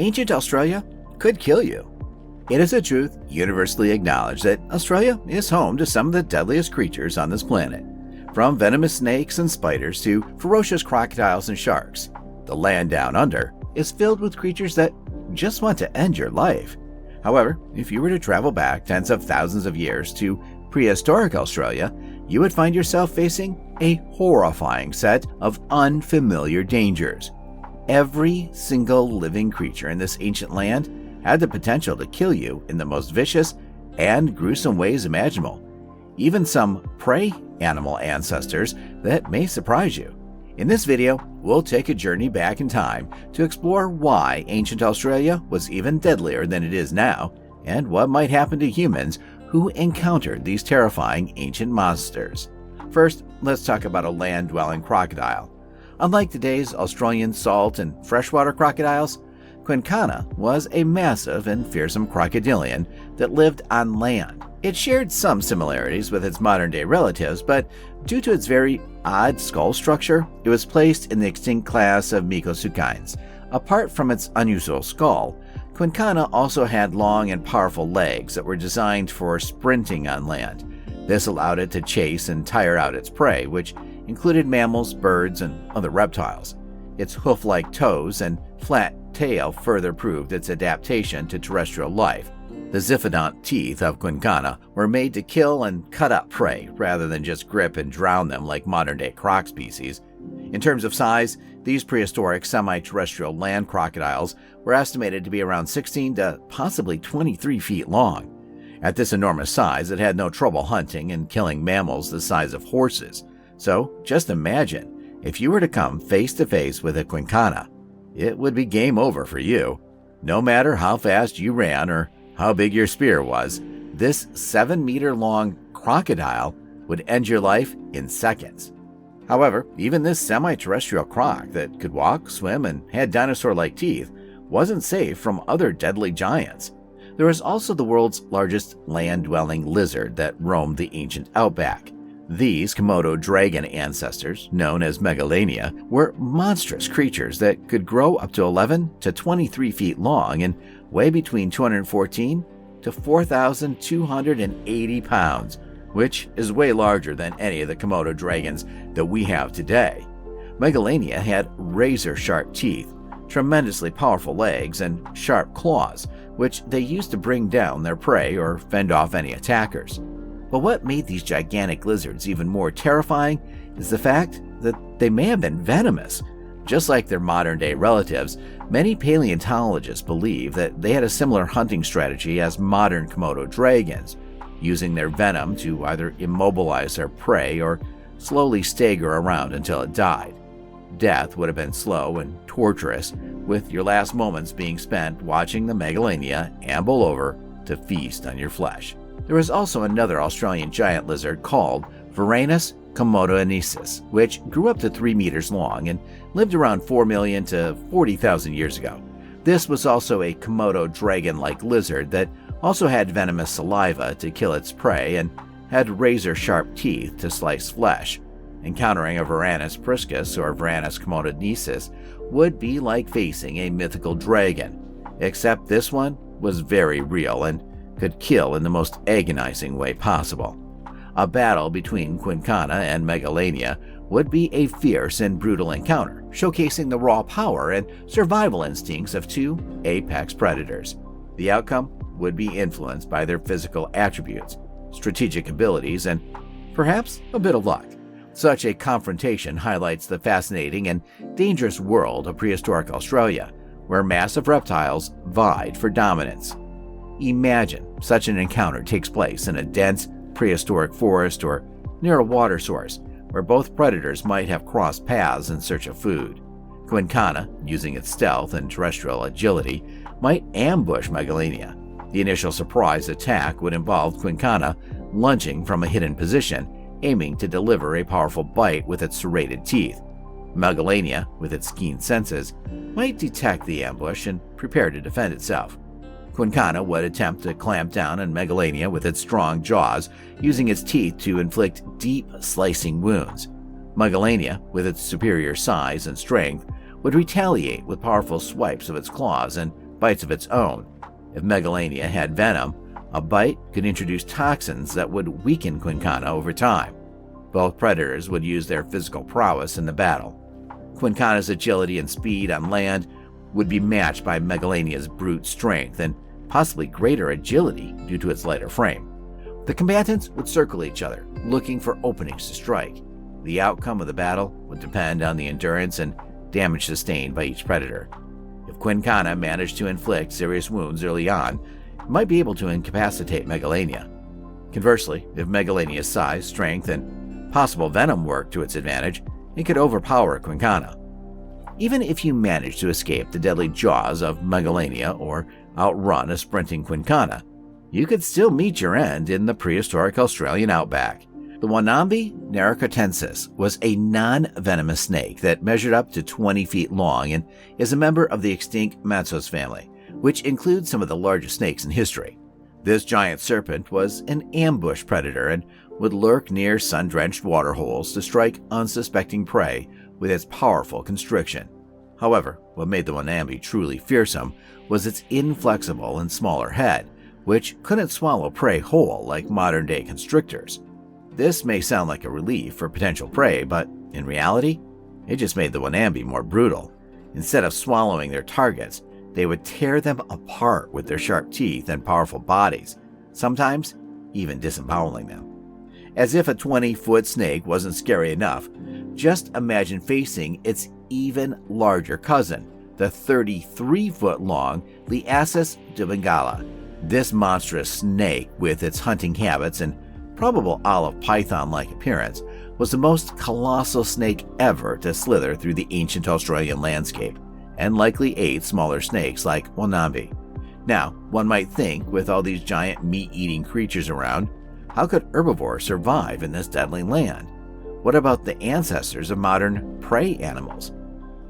Ancient Australia could kill you. It is a truth universally acknowledged that Australia is home to some of the deadliest creatures on this planet. From venomous snakes and spiders to ferocious crocodiles and sharks, the land down under is filled with creatures that just want to end your life. However, if you were to travel back tens of thousands of years to prehistoric Australia, you would find yourself facing a horrifying set of unfamiliar dangers. Every single living creature in this ancient land had the potential to kill you in the most vicious and gruesome ways imaginable. Even some prey animal ancestors that may surprise you. In this video, we'll take a journey back in time to explore why ancient Australia was even deadlier than it is now, and what might happen to humans who encountered these terrifying ancient monsters. First, let's talk about a land-dwelling crocodile. Unlike today's Australian salt and freshwater crocodiles, Quincana was a massive and fearsome crocodilian that lived on land. It shared some similarities with its modern-day relatives, but due to its very odd skull structure, it was placed in the extinct class of Micosukines. Apart from its unusual skull, Quincana also had long and powerful legs that were designed for sprinting on land. This allowed it to chase and tire out its prey, which included mammals, birds, and other reptiles. Its hoof-like toes and flat tail further proved its adaptation to terrestrial life. The ziphidont teeth of Quincana were made to kill and cut up prey rather than just grip and drown them like modern-day croc species. In terms of size, these prehistoric semi-terrestrial land crocodiles were estimated to be around 16 to possibly 23 feet long. At this enormous size, it had no trouble hunting and killing mammals the size of horses. So just imagine, if you were to come face-to-face with a Quincana, it would be game over for you. No matter how fast you ran or how big your spear was, this 7-meter-long crocodile would end your life in seconds. However, even this semi-terrestrial croc that could walk, swim, and had dinosaur-like teeth wasn't safe from other deadly giants. There was also the world's largest land-dwelling lizard that roamed the ancient outback. These Komodo dragon ancestors, known as Megalania, were monstrous creatures that could grow up to 11 to 23 feet long and weigh between 214 to 4,280 pounds, which is way larger than any of the Komodo dragons that we have today. Megalania had razor-sharp teeth, tremendously powerful legs, and sharp claws, which they used to bring down their prey or fend off any attackers. But what made these gigantic lizards even more terrifying is the fact that they may have been venomous. Just like their modern-day relatives, many paleontologists believe that they had a similar hunting strategy as modern Komodo dragons, using their venom to either immobilize their prey or slowly stagger around until it died. Death would have been slow and torturous, with your last moments being spent watching the Megalania amble over to feast on your flesh. There was also another Australian giant lizard called Varanus komodoensis, which grew up to 3 meters long and lived around 4 million to 40,000 years ago. This was also a Komodo dragon-like lizard that also had venomous saliva to kill its prey and had razor-sharp teeth to slice flesh. Encountering a Varanus priscus or Varanus komodoensis would be like facing a mythical dragon, except this one was very real and could kill in the most agonizing way possible. A battle between Quincana and Megalania would be a fierce and brutal encounter, showcasing the raw power and survival instincts of two apex predators. The outcome would be influenced by their physical attributes, strategic abilities, and perhaps a bit of luck. Such a confrontation highlights the fascinating and dangerous world of prehistoric Australia, where massive reptiles vied for dominance. Imagine such an encounter takes place in a dense prehistoric forest or near a water source, where both predators might have crossed paths in search of food. Quincana, using its stealth and terrestrial agility, might ambush Megalania. The initial surprise attack would involve Quincana lunging from a hidden position, aiming to deliver a powerful bite with its serrated teeth. Megalania, with its keen senses, might detect the ambush and prepare to defend itself. Quincana would attempt to clamp down on Megalania with its strong jaws, using its teeth to inflict deep, slicing wounds. Megalania, with its superior size and strength, would retaliate with powerful swipes of its claws and bites of its own. If Megalania had venom, a bite could introduce toxins that would weaken Quincana over time. Both predators would use their physical prowess in the battle. Quincana's agility and speed on land would be matched by Megalania's brute strength and possibly greater agility due to its lighter frame. The combatants would circle each other, looking for openings to strike. The outcome of the battle would depend on the endurance and damage sustained by each predator. If Quincana managed to inflict serious wounds early on, it might be able to incapacitate Megalania. Conversely, if Megalania's size, strength, and possible venom worked to its advantage, it could overpower Quincana. Even if you managed to escape the deadly jaws of Megalania or outrun a sprinting Quincana, you could still meet your end in the prehistoric Australian outback. The Wanambi narcotensis was a non-venomous snake that measured up to 20 feet long and is a member of the extinct Monstrous family, which includes some of the largest snakes in history. This giant serpent was an ambush predator and would lurk near sun-drenched waterholes to strike unsuspecting prey with its powerful constriction. However, what made the Wanambi truly fearsome was its inflexible and smaller head, which couldn't swallow prey whole like modern-day constrictors. This may sound like a relief for potential prey, but in reality, it just made the Wanambi more brutal. Instead of swallowing their targets, they would tear them apart with their sharp teeth and powerful bodies, sometimes even disemboweling them. As if a 20-foot snake wasn't scary enough, just imagine facing its even larger cousin, the 33-foot-long Liasis de Bengala. This monstrous snake, with its hunting habits and probable olive python-like appearance, was the most colossal snake ever to slither through the ancient Australian landscape, and likely ate smaller snakes like Wanambi. Now, one might think, with all these giant meat-eating creatures around, how could herbivores survive in this deadly land? What about the ancestors of modern prey animals?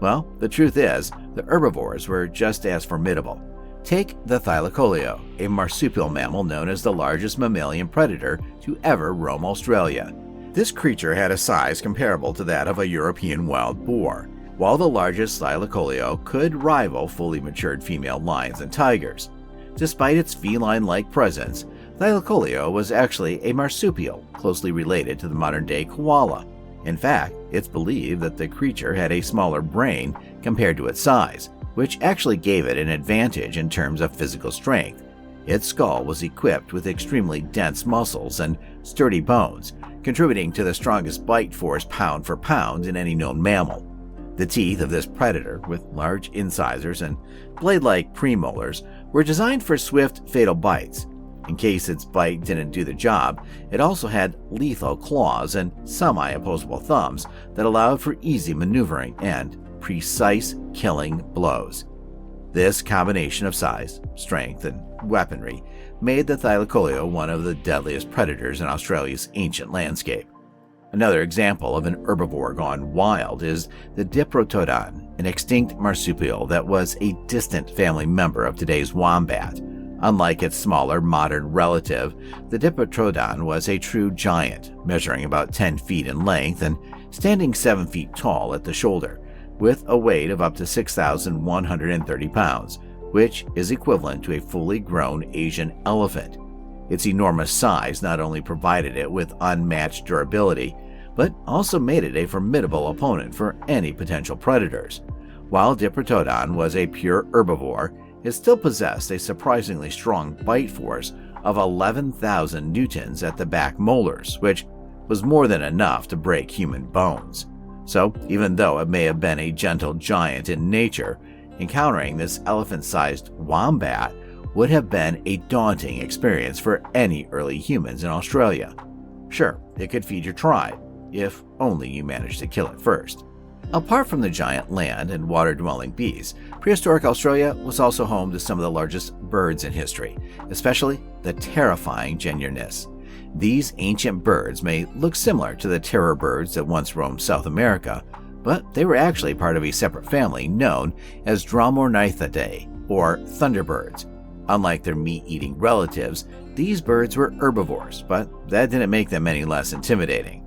Well, the truth is, the herbivores were just as formidable. Take the thylacoleo, a marsupial mammal known as the largest mammalian predator to ever roam Australia. This creature had a size comparable to that of a European wild boar, while the largest thylacoleo could rival fully matured female lions and tigers. Despite its feline-like presence, thylacoleo was actually a marsupial, closely related to the modern-day koala. In fact, it's believed that the creature had a smaller brain compared to its size, which actually gave it an advantage in terms of physical strength. Its skull was equipped with extremely dense muscles and sturdy bones, contributing to the strongest bite force pound for pound in any known mammal. The teeth of this predator, with large incisors and blade-like premolars, were designed for swift, fatal bites. In case its bite didn't do the job, it also had lethal claws and semi-opposable thumbs that allowed for easy maneuvering and precise killing blows. This combination of size, strength, and weaponry made the thylacoleo one of the deadliest predators in Australia's ancient landscape. Another example of an herbivore gone wild is the Diprotodon, an extinct marsupial that was a distant family member of today's wombat. Unlike its smaller modern relative, the Diprotodon was a true giant, measuring about 10 feet in length and standing 7 feet tall at the shoulder, with a weight of up to 6,130 pounds, which is equivalent to a fully grown Asian elephant. Its enormous size not only provided it with unmatched durability, but also made it a formidable opponent for any potential predators. While Diprotodon was a pure herbivore, it still possessed a surprisingly strong bite force of 11,000 newtons at the back molars, which was more than enough to break human bones. So, even though it may have been a gentle giant in nature, encountering this elephant-sized wombat would have been a daunting experience for any early humans in Australia. Sure, it could feed your tribe, if only you managed to kill it first. Apart from the giant land and water-dwelling beasts, prehistoric Australia was also home to some of the largest birds in history, especially the terrifying uniqueness. These ancient birds may look similar to the terror birds that once roamed South America, but they were actually part of a separate family known as Dromornithidae, or thunderbirds. Unlike their meat-eating relatives, these birds were herbivores, but that didn't make them any less intimidating.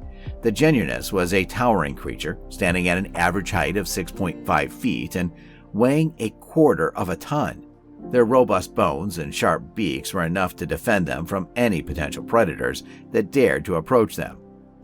The uniqueness was a towering creature, standing at an average height of 6.5 feet and weighing a quarter of a ton. Their robust bones and sharp beaks were enough to defend them from any potential predators that dared to approach them.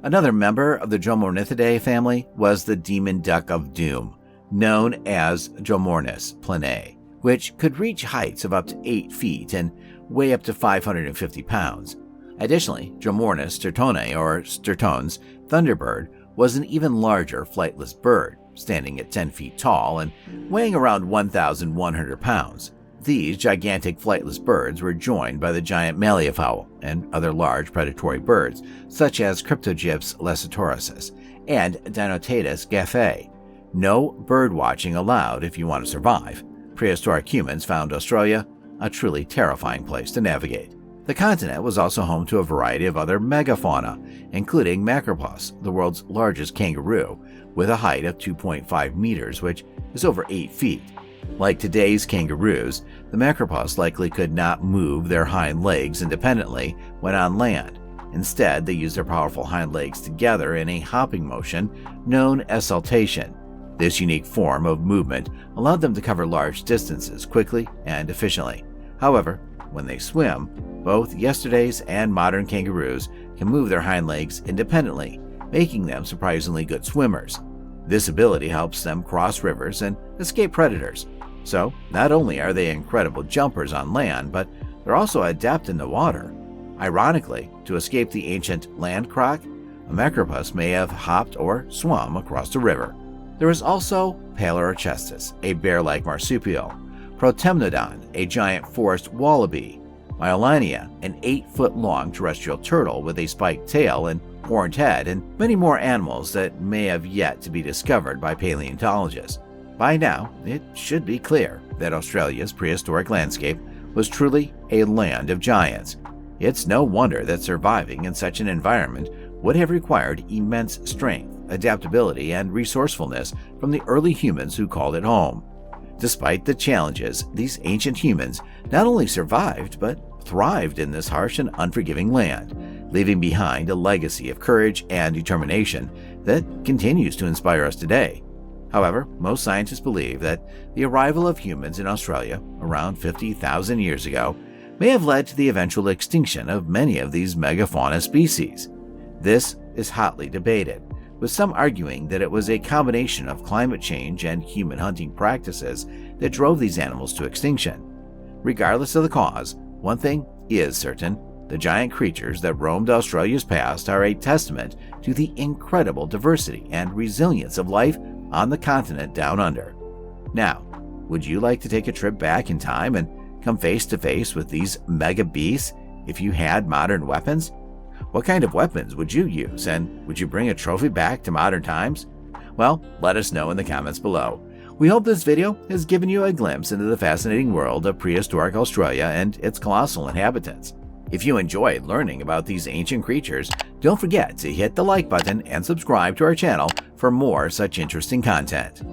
Another member of the Dromornithidae family was the demon duck of doom, known as Dromornis planae, which could reach heights of up to 8 feet and weigh up to 550 pounds. Additionally, Dromornis stertonae, or stertones thunderbird, was an even larger flightless bird, standing at 10 feet tall and weighing around 1,100 pounds. These gigantic flightless birds were joined by the giant malleofowl and other large predatory birds, such as Cryptogyps lecitoris and Dinotatus gaffei. No bird watching allowed if you want to survive. Prehistoric humans found Australia a truly terrifying place to navigate. The continent was also home to a variety of other megafauna, including Macropus, the world's largest kangaroo, with a height of 2.5 meters, which is over 8 feet. Like today's kangaroos, the Macropus likely could not move their hind legs independently when on land. Instead, they used their powerful hind legs together in a hopping motion known as saltation. This unique form of movement allowed them to cover large distances quickly and efficiently. However, when they swim, both yesterday's and modern kangaroos can move their hind legs independently, making them surprisingly good swimmers. This ability helps them cross rivers and escape predators. So, not only are they incredible jumpers on land, but they're also adept in the water. Ironically, to escape the ancient land croc, a Macropus may have hopped or swum across the river. There is also Palaeorchestus, a bear-like marsupial, Protemnodon, a giant forest wallaby, Myelinea, an 8-foot-long terrestrial turtle with a spiked tail and horned head, and many more animals that may have yet to be discovered by paleontologists. By now, it should be clear that Australia's prehistoric landscape was truly a land of giants. It's no wonder that surviving in such an environment would have required immense strength, adaptability, and resourcefulness from the early humans who called it home. Despite the challenges, these ancient humans not only survived but thrived in this harsh and unforgiving land, leaving behind a legacy of courage and determination that continues to inspire us today. However, most scientists believe that the arrival of humans in Australia around 50,000 years ago may have led to the eventual extinction of many of these megafauna species. This is hotly debated, with some arguing that it was a combination of climate change and human hunting practices that drove these animals to extinction. Regardless of the cause, one thing is certain: the giant creatures that roamed Australia's past are a testament to the incredible diversity and resilience of life on the continent down under. Now, would you like to take a trip back in time and come face to face with these mega beasts if you had modern weapons? What kind of weapons would you use, and would you bring a trophy back to modern times? Well, let us know in the comments below. We hope this video has given you a glimpse into the fascinating world of prehistoric Australia and its colossal inhabitants. If you enjoyed learning about these ancient creatures, don't forget to hit the like button and subscribe to our channel for more such interesting content.